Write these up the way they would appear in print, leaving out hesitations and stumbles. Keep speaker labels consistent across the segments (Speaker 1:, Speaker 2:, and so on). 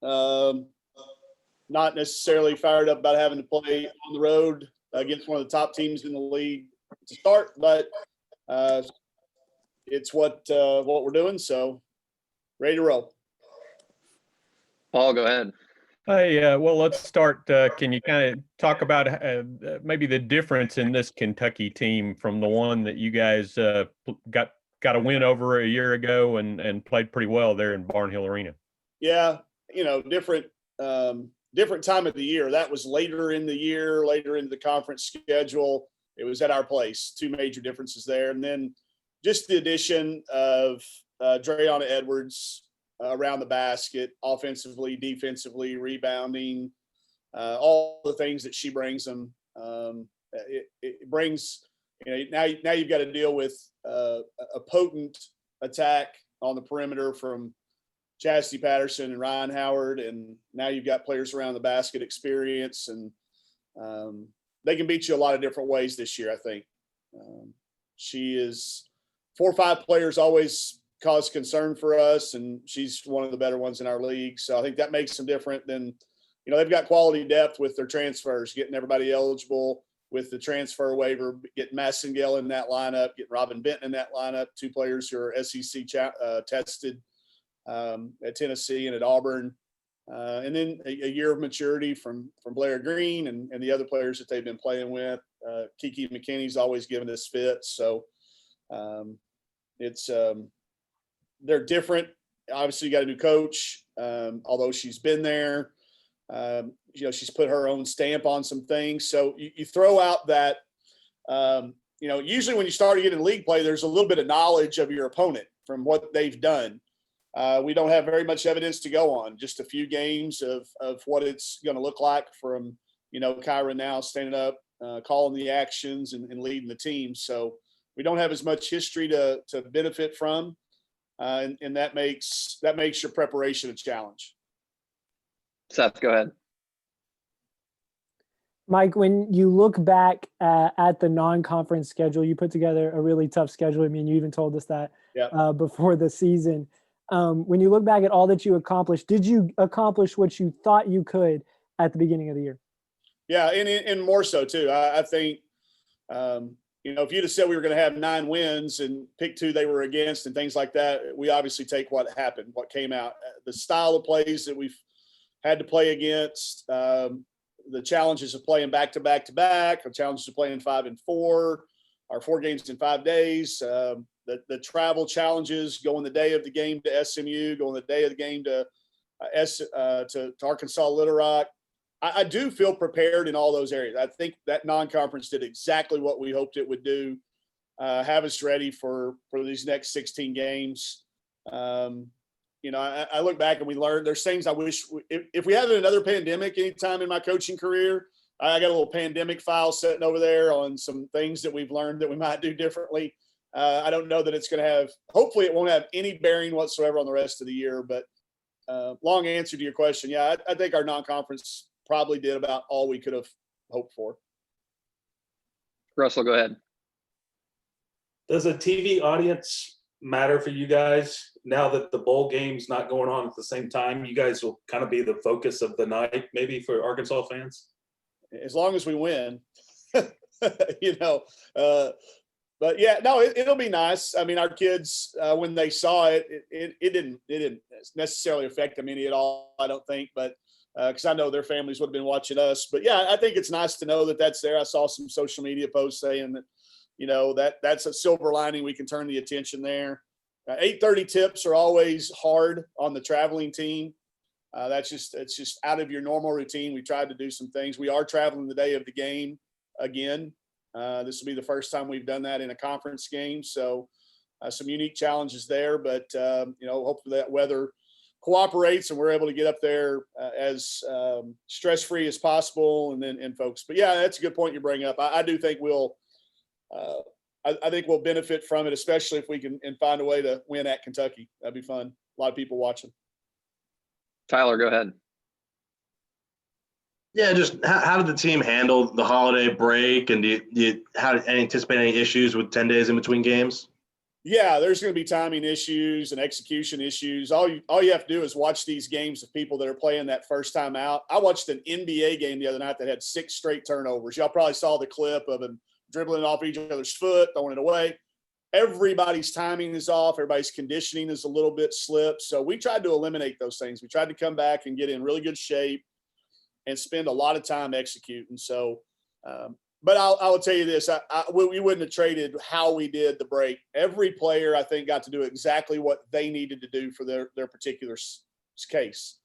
Speaker 1: Um, not necessarily fired up about having to play on the road against one of the top teams in the league to start, but it's what we're doing. So ready to roll.
Speaker 2: Paul, go ahead.
Speaker 3: Hey, well, let's start. Can you kind of talk about maybe the difference in this Kentucky team from the one that you guys got a win over a year ago and played pretty well there in Barnhill Arena?
Speaker 1: Yeah, different time of the year. That was later in the year, later into the conference schedule. It was at our place. Two major differences there, and then just the addition of Dre'Ana Edwards around the basket, offensively, defensively, rebounding, all the things that she brings them. It brings, now you've got to deal with a potent attack on the perimeter from Chastity Patterson and Ryan Howard, and now you've got players around the basket experience, and they can beat you a lot of different ways this year, I think. She is 4 or 5 players always cause concern for us, and she's one of the better ones in our league. So I think that makes them different than, they've got quality depth with their transfers, getting everybody eligible with the transfer waiver, getting Massengale in that lineup, getting Robin Benton in that lineup, 2 players who are SEC tested at Tennessee and at Auburn. And then a year of maturity from Blair Green and the other players that they've been playing with. Kiki McKinney's always given us fits. So it's they're different. Obviously, you got a new coach, although she's been there. She's put her own stamp on some things. So you throw out that, usually when you start getting league play, there's a little bit of knowledge of your opponent from what they've done. We don't have very much evidence to go on, just a few games of what it's going to look like from, Kyra now standing up, calling the actions and leading the team. So we don't have as much history to benefit from. And that makes your preparation a challenge.
Speaker 2: Seth, go ahead.
Speaker 4: Mike, when you look back at the non-conference schedule, you put together a really tough schedule. I mean, you even told us that before the season. When you look back at all that you accomplished, did you accomplish what you thought you could at the beginning of the year?
Speaker 1: Yeah, and more so too. I think, if you'd have said we were going to have 9 wins and pick 2 they were against and things like that, we obviously take what happened, what came out. The style of plays that we've had to play against, the challenges of playing back-to-back, the challenges of playing 5 and 4, our 4 games in 5 days, the travel challenges, going the day of the game to SMU, going the day of the game to Arkansas Little Rock. I do feel prepared in all those areas. I think that non-conference did exactly what we hoped it would do, have us ready for these next 16 games. I look back and we learned there's things I wish if we had another pandemic anytime in my coaching career, I got a little pandemic file sitting over there on some things that we've learned that we might do differently. I don't know that it's going to have, hopefully it won't have any bearing whatsoever on the rest of the year, but long answer to your question. Yeah, I think our non-conference probably did about all we could have hoped for.
Speaker 2: Russell, go ahead.
Speaker 5: Does a TV audience matter for you guys now that the bowl game's not going on at the same time? You guys will kind of be the focus of the night, maybe, for Arkansas fans? As
Speaker 1: long as we win, but yeah, no, it'll be nice. I mean, our kids, when they saw it didn't necessarily affect them any at all, I don't think, but because I know their families would have been watching us. But yeah, I think it's nice to know that that's there. I saw some social media posts saying that, that's a silver lining. We can turn the attention there. 8:30 tips are always hard on the traveling team. It's just out of your normal routine. We tried to do some things. We are traveling the day of the game again. This will be the first time we've done that in a conference game. So some unique challenges there, but hopefully that weather cooperates and we're able to get up there as stress-free as possible and folks. But yeah, that's a good point you bring up. I do think I think we'll benefit from it, especially if we can find a way to win at Kentucky. That'd be fun. A lot of people watching.
Speaker 2: Tyler, go ahead.
Speaker 6: Yeah, just how did the team handle the holiday break, and do you anticipate any issues with 10 days in between games?
Speaker 1: Yeah, there's going to be timing issues and execution issues. All you have to do is watch these games of people that are playing that first time out. I watched an NBA game the other night that had 6 straight turnovers. Y'all probably saw the clip of them dribbling off each other's foot, throwing it away. Everybody's timing is off. Everybody's conditioning is a little bit slipped. So we tried to eliminate those things. We tried to come back and get in really good shape and spend a lot of time executing. So, but I will tell you this, we wouldn't have traded how we did the break. Every player, I think, got to do exactly what they needed to do for their particular case.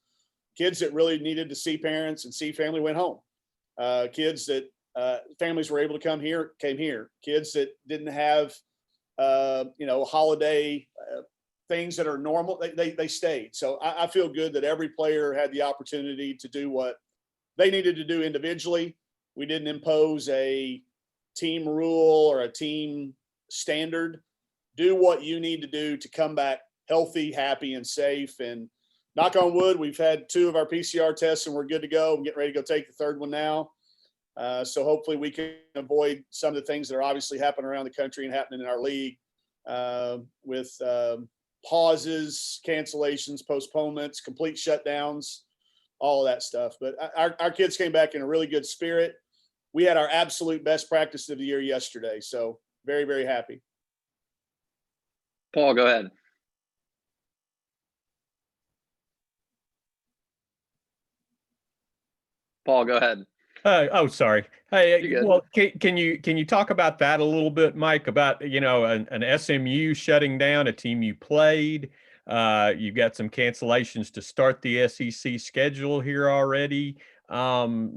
Speaker 1: Kids that really needed to see parents and see family went home. Kids that families were able to come here, came here. Kids that didn't have, holiday things that are normal, they stayed. So I feel good that every player had the opportunity to do what they needed to do individually. We didn't impose a team rule or a team standard. Do what you need to do to come back healthy, happy, and safe. And knock on wood, we've had 2 of our PCR tests and we're good to go. I'm getting ready to go take the 3rd one now. So hopefully we can avoid some of the things that are obviously happening around the country and happening in our league with pauses, cancellations, postponements, complete shutdowns, all of that stuff. But our kids came back in a really good spirit. We had our absolute best practice of the year yesterday. So very, very happy.
Speaker 2: Paul, go ahead. Paul, go ahead.
Speaker 3: Sorry. Hey,
Speaker 2: You're good.
Speaker 3: well, can you talk about that a little bit, Mike? About an SMU shutting down a team you played. You've got some cancellations to start the SEC schedule here already. Has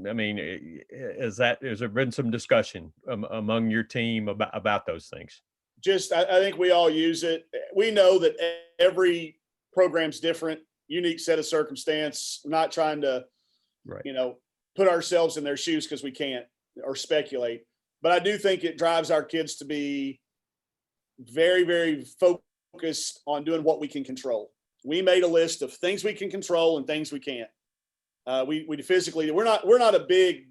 Speaker 3: there been some discussion among your team about those things?
Speaker 1: I think we all use it. We know that every program's different, unique set of circumstance. I'm not trying to, put ourselves in their shoes because we can't or speculate. But I do think it drives our kids to be very, very focused on doing what we can control. We made a list of things we can control and things we can't. We physically, we're not a big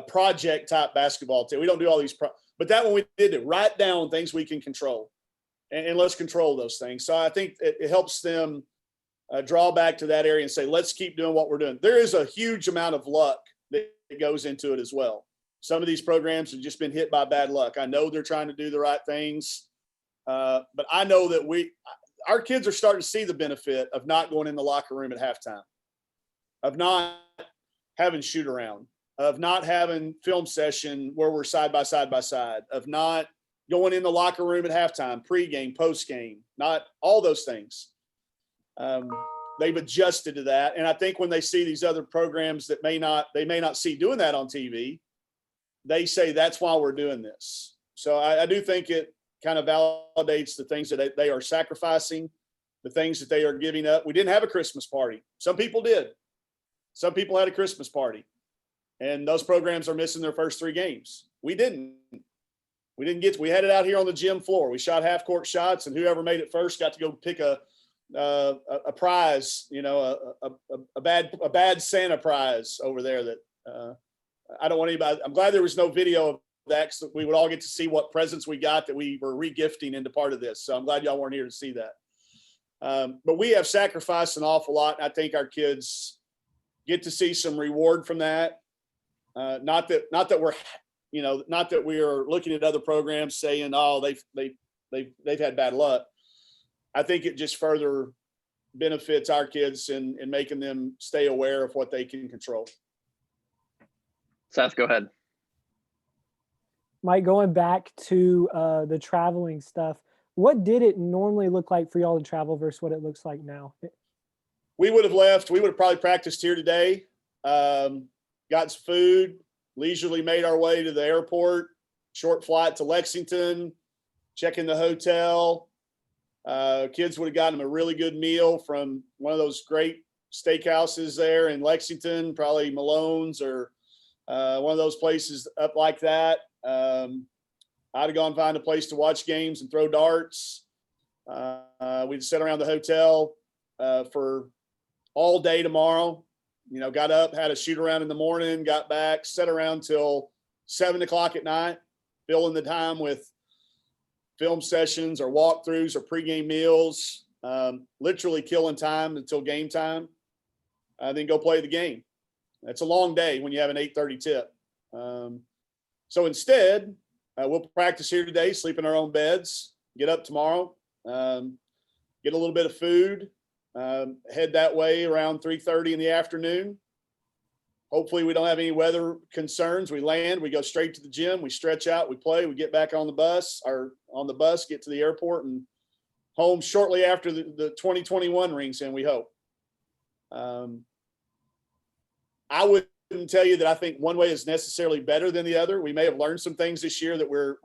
Speaker 1: project type basketball team. We don't do all these, but that one we did it. Write down things we can control and let's control those things. So I think it helps them draw back to that area and say, let's keep doing what we're doing. There is a huge amount of luck that goes into it as well. Some of these programs have just been hit by bad luck. I know they're trying to do the right things, but I know that our kids are starting to see the benefit of not going in the locker room at halftime, of not having shoot around, of not having film session where we're side by side, of not going in the locker room at halftime, pregame, postgame, not all those things. They've adjusted to that. And I think when they see these other programs that they may not see doing that on TV, they say, that's why we're doing this. So I do think it kind of validates the things that they are sacrificing, the things that they are giving up. We didn't have a Christmas party. Some people did. Some people had a Christmas party, and those programs are missing their first 3 games. We didn't. We had it out here on the gym floor. We shot half court shots, and whoever made it first got to go pick a prize, a bad Santa prize over there that I don't want anybody. I'm glad there was no video of that, so we would all get to see what presents we got that we were regifting into part of this. So I'm glad y'all weren't here to see that. But we have sacrificed an awful lot, and I think our kids get to see some reward from that. Not that we are looking at other programs saying, oh, they've had bad luck. I think it just further benefits our kids in making them stay aware of what they can control.
Speaker 2: Seth, go ahead.
Speaker 4: Mike, going back to the traveling stuff, what did it normally look like for y'all to travel versus what it looks like now?
Speaker 1: We would have left. We would have probably practiced here today, got some food, leisurely made our way to the airport, short flight to Lexington, check in the hotel. Kids would have gotten them a really good meal from one of those great steakhouses there in Lexington, probably Malone's or one of those places up like that. I'd have gone find a place to watch games and throw darts. We'd sit around the hotel for all day tomorrow. Got up, had a shoot around in the morning, got back, sat around till 7 o'clock at night, filling the time with film sessions or walkthroughs or pregame meals, literally killing time until game time, then go play the game. That's a long day when you have an 8:30 tip. So instead, we'll practice here today, sleep in our own beds, get up tomorrow, get a little bit of food, head that way around 3:30 in the afternoon. Hopefully we don't have any weather concerns. We land, we go straight to the gym, we stretch out, we play, we get back on the bus, get to the airport and home shortly after the 2021 rings in, we hope. I wouldn't tell you that I think one way is necessarily better than the other. We may have learned some things this year that we're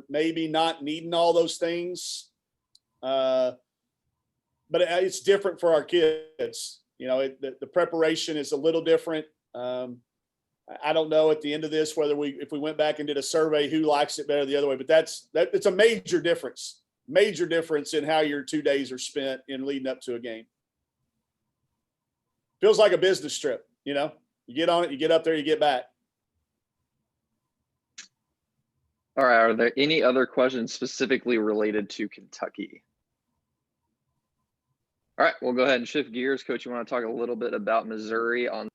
Speaker 1: maybe not needing all those things. But it's different for our kids. You know, the preparation is a little different. I don't know at the end of this whether if we went back and did a survey who likes it better the other way, but it's a major difference in how your 2 days are spent in leading up to a game. Feels like a business trip, you know. You get on it, you get up there, you get back.
Speaker 2: All right. Are there any other questions specifically related to Kentucky? All right, we'll go ahead and shift gears. Coach, you want to talk a little bit about Missouri on?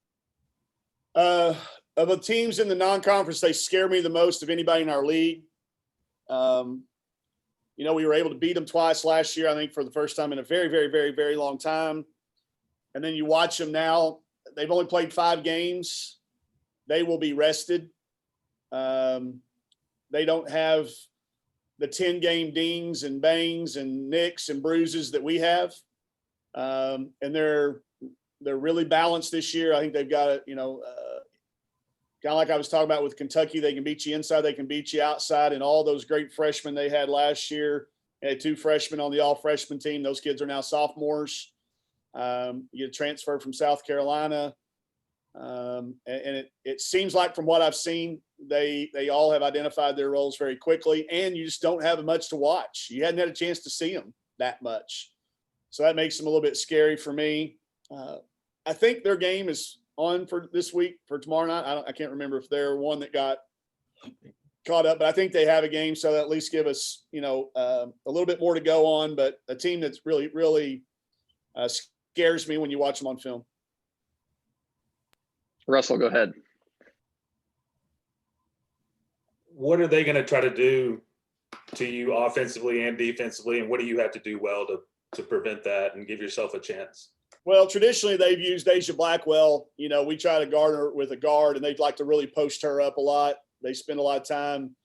Speaker 1: Of the teams in the non-conference, they scare me the most of anybody in our league. You know, we were able to beat them twice last year, I think for the first time in a very, very, very, very long time. And then you watch them now, they've only played 5 games. They will be rested. They don't have the 10-game dings and bangs and nicks and bruises that we have. And they're really balanced this year. I think they've got, kind of like I was talking about with Kentucky, they can beat you inside, they can beat you outside, and all those great freshmen they had last year. They had 2 freshmen on the all-freshman team. Those kids are now sophomores. You get a transfer from South Carolina. And it seems like from what I've seen, they all have identified their roles very quickly, and you just don't have much to watch. You hadn't had a chance to see them that much. So that makes them a little bit scary for me. I think their game is on for this week, for tomorrow night. I can't remember if they're one that got caught up, but I think they have a game. So that at least give us, a little bit more to go on, but a team that's really, really scares me when you watch them on film.
Speaker 2: Russell, go ahead.
Speaker 5: What are they going to try to do to you offensively and defensively? And what do you have to do well to prevent that and give yourself a chance?
Speaker 1: Well, traditionally they've used Asia Blackwell. We try to guard her with a guard, and they'd like to really post her up a lot. They spend a lot of time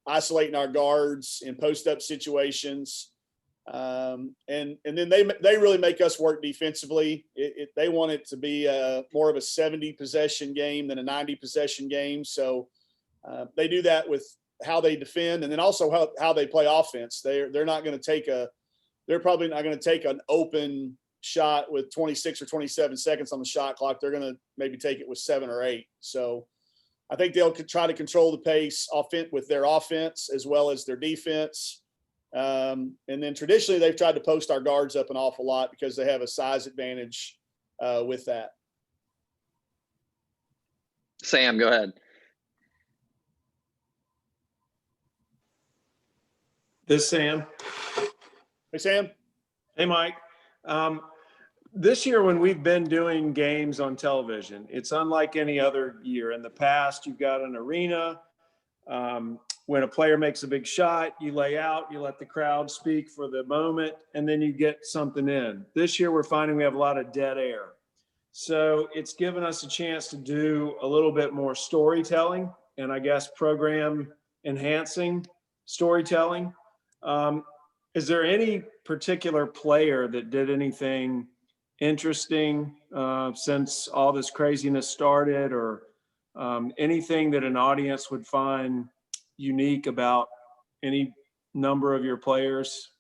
Speaker 1: isolating our guards in post-up situations. And then they really make us work defensively. They want it to be more of a 70 possession game than a 90 possession game. So they do that with how they defend, and then also how they play offense. They're probably not going to take an open shot with 26 or 27 seconds on the shot clock. They're going to maybe take it with 7 or 8. So I think they'll try to control the pace with their offense as well as their defense. And then traditionally they've tried to post our guards up an awful lot because they have a size advantage with that.
Speaker 2: Sam, go ahead.
Speaker 7: This Sam.
Speaker 1: Hey, Sam.
Speaker 7: Hey, Mike. This year, when we've been doing games on television, it's unlike any other year. In the past, you've got an arena. When a player makes a big shot, you lay out, you let the crowd speak for the moment, and then you get something in. This year, we're finding we have a lot of dead air. So it's given us a chance to do a little bit more storytelling and I guess program enhancing storytelling. Is there any particular player that did anything interesting since all this craziness started, or anything that an audience would find unique about any number of your players?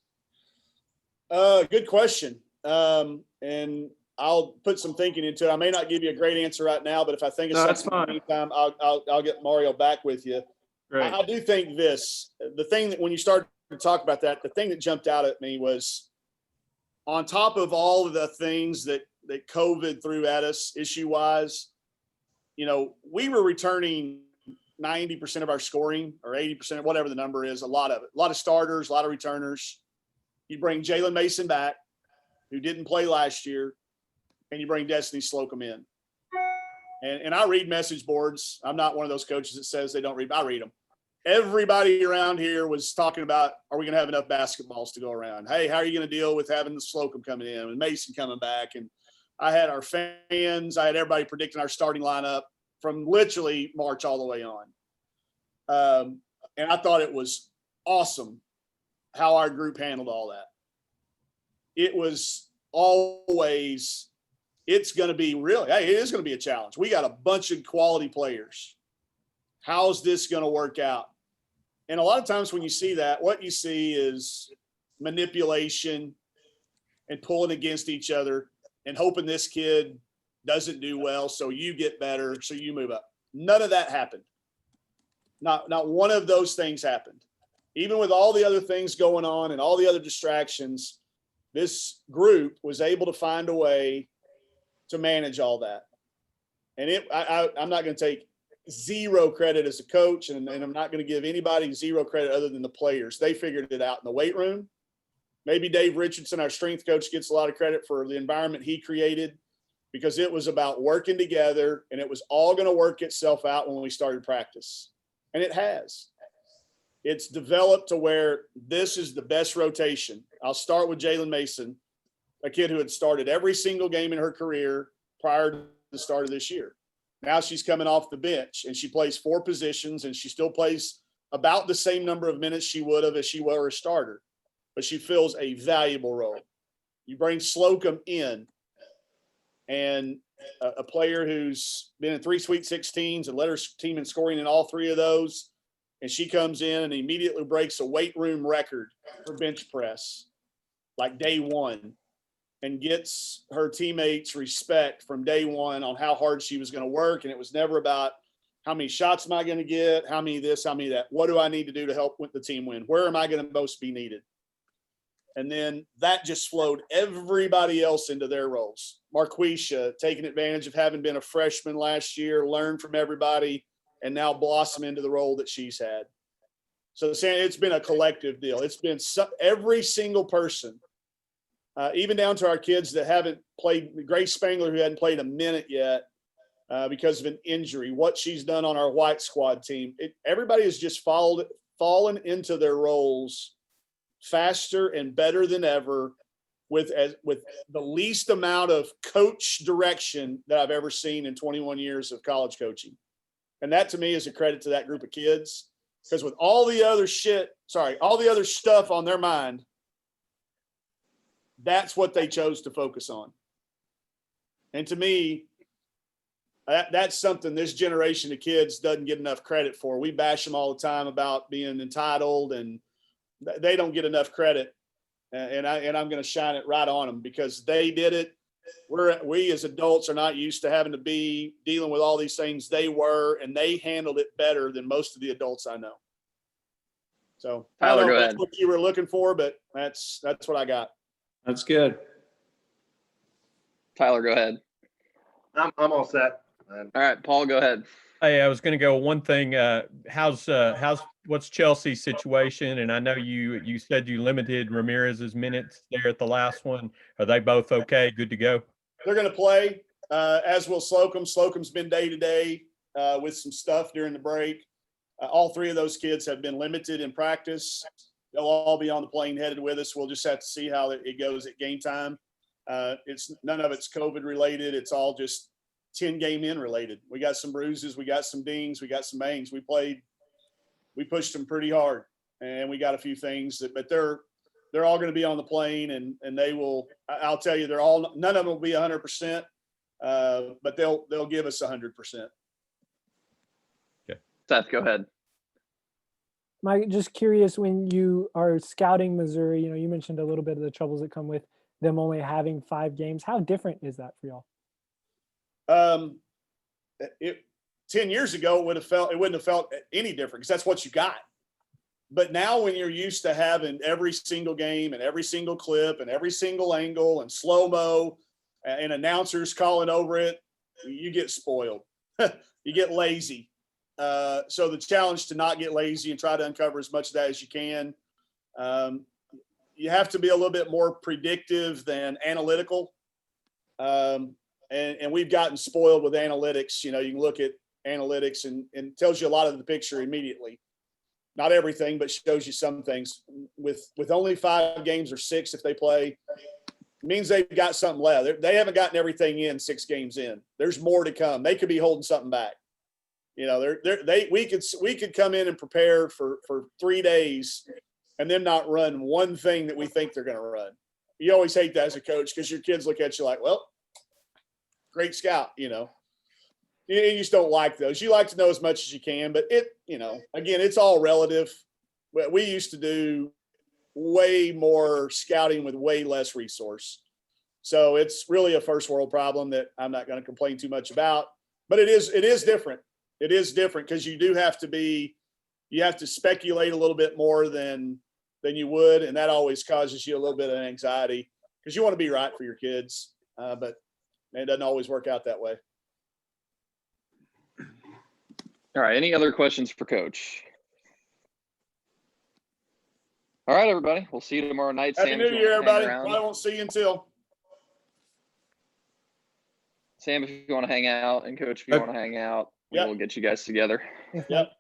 Speaker 1: Good question. And I'll put some thinking into it. I may not give you a great answer right now, but if I think of something in the meantime, I'll get Mario back with you.
Speaker 7: Great.
Speaker 1: I do think the thing that when you start to talk about that, the thing that jumped out at me was, on top of all of the things that COVID threw at us issue-wise, we were returning 90% of our scoring, or 80%, whatever the number is, a lot of it. A lot of starters, a lot of returners. You bring Jalen Mason back, who didn't play last year, and you bring Destiny Slocum in. And I read message boards. I'm not one of those coaches that says they don't read. I read them. Everybody around here was talking about, are we going to have enough basketballs to go around? Hey, how are you going to deal with having the Slocum coming in and Mason coming back? And I had our fans, I had everybody predicting our starting lineup from literally March all the way on. And I thought it was awesome how our group handled all that. It was always, it's going to be really, hey, it is going to be a challenge. We got a bunch of quality players. How's this going to work out? And a lot of times when you see that, what you see is manipulation and pulling against each other and hoping this kid doesn't do well, so you get better, so you move up. None of that happened. Not one of those things happened. Even with all the other things going on and all the other distractions, this group was able to find a way to manage all that. And I'm not going to take zero credit as a coach, and I'm not going to give anybody zero credit other than the players. They figured it out in the weight room. Maybe Dave Richardson, our strength coach, gets a lot of credit for the environment he created, because it was about working together, and it was all going to work itself out when we started practice. And it has. It's developed to where this is the best rotation. I'll start with Jalen Mason, a kid who had started every single game in her career prior to the start of this year. Now she's coming off the bench, and she plays 4 positions, and she still plays about the same number of minutes she would have if she were a starter, but she fills a valuable role. You bring Slocum in, and a player who's been in 3 Sweet 16s and led her team in scoring in all 3 of those, and she comes in and immediately breaks a weight room record for bench press, like day one, and gets her teammates respect from day one on how hard she was going to work. And it was never about how many shots am I going to get, how many this, how many that, what do I need to do to help with the team win? Where am I going to most be needed? And then that just flowed everybody else into their roles. Marquisha taking advantage of having been a freshman last year, learned from everybody, and now blossom into the role that she's had. So it's been a collective deal. It's been every single person, even down to our kids that haven't played, Grace Spangler, who hadn't played a minute yet because of an injury, what she's done on our white squad team. Everybody has just fallen into their roles faster and better than ever, with the least amount of coach direction that I've ever seen in 21 years of college coaching. And that to me is a credit to that group of kids, because with all the other stuff on their mind, that's what they chose to focus on. And to me, that's something this generation of kids doesn't get enough credit for. We bash them all the time about being entitled, and they don't get enough credit. And I'm going to shine it right on them, because they did it. We as adults are not used to having to be dealing with all these things. They were, and they handled it better than most of the adults I know. So
Speaker 2: Tyler,
Speaker 1: I don't know
Speaker 2: go
Speaker 1: if
Speaker 2: ahead.
Speaker 1: that's what you were looking for, but that's what I got.
Speaker 7: That's good.
Speaker 2: Tyler, go ahead.
Speaker 6: I'm all set.
Speaker 2: All right, Paul, go ahead.
Speaker 3: Hey, I was going to go one thing. What's Chelsea's situation? And I know you said you limited Ramirez's minutes there at the last one. Are they both okay? Good to go?
Speaker 1: They're going to play, as will Slocum. Slocum's been day to day with some stuff during the break. All 3 of those kids have been limited in practice. They'll all be on the plane headed with us. We'll just have to see how it goes at game time. None of it's COVID related. It's all just 10 game in related. We got some bruises, we got some dings, we got some bangs. We pushed them pretty hard, and we got a few things but they're all going to be on the plane, and they will. I'll tell you, none of them will be 100%, but they'll give us 100%.
Speaker 3: Okay.
Speaker 2: Seth, go ahead.
Speaker 4: Mike, just curious, when you are scouting Missouri, you mentioned a little bit of the troubles that come with them only having 5 games. How different is that for y'all?
Speaker 1: 10 years ago, it wouldn't have felt any different, because that's what you got. But now when you're used to having every single game and every single clip and every single angle and slow-mo and announcers calling over it, you get spoiled. You get lazy. So the challenge to not get lazy and try to uncover as much of that as you can. You have to be a little bit more predictive than analytical. And we've gotten spoiled with analytics. You know, you can look at analytics and it tells you a lot of the picture immediately. Not everything, but shows you some things. With only 5 games or 6 if they play, means they've got something left. They haven't gotten everything in 6 games in. There's more to come. They could be holding something back. You know, we could come in and prepare for 3 days and then not run one thing that we think they're going to run. You always hate that as a coach because your kids look at you like, well, great scout, you know. You just don't like those. You like to know as much as you can, but again, it's all relative. We used to do way more scouting with way less resource. So it's really a first world problem that I'm not going to complain too much about, but it is different. It is different because you have to speculate a little bit more than you would. And that always causes you a little bit of anxiety because you want to be right for your kids. But it doesn't always work out that way.
Speaker 2: All right. Any other questions for Coach? All right, everybody. We'll see you tomorrow night.
Speaker 1: Happy
Speaker 2: Sam,
Speaker 1: New
Speaker 2: if you
Speaker 1: Year,
Speaker 2: wanna hang
Speaker 1: everybody.
Speaker 2: around.
Speaker 1: Probably won't see you until.
Speaker 2: Sam, if you want to hang out, and Coach, if you want to hang out,
Speaker 1: Yep.
Speaker 2: we'll get you guys together.
Speaker 1: Yep.